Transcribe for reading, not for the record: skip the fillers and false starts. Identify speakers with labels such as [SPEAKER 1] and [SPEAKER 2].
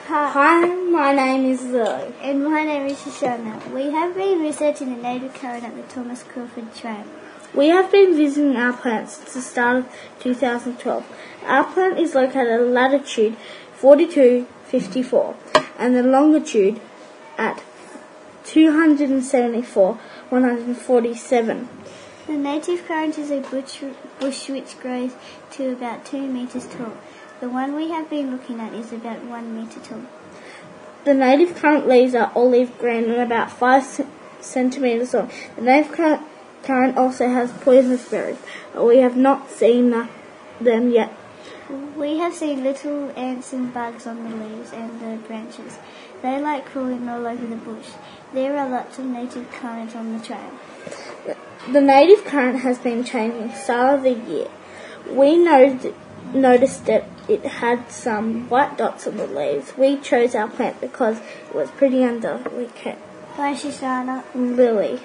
[SPEAKER 1] Hi, my name is Lily.
[SPEAKER 2] And my name is Shoshana. We have been researching the native current at the Thomas Crawford Trail.
[SPEAKER 1] We have been visiting our plant since the start of 2012. Our plant is located at latitude 4254 and the longitude at 274,147.
[SPEAKER 2] The native current is a bush which grows to about 2 meters tall. The one we have been looking at is about 1 meter tall.
[SPEAKER 1] The native current leaves are olive green and about 5 centimeters long. The native current also has poisonous berries, but we have not seen them yet.
[SPEAKER 2] We have seen little ants and bugs on the leaves and the branches. They like crawling all over the bush. There are lots of native current on the trail.
[SPEAKER 1] The native current has been changing start of the year. We noticed that it had some white dots on the leaves. We chose our plant because it was pretty undelicate.
[SPEAKER 2] Bye, Shoshana.
[SPEAKER 1] Lily.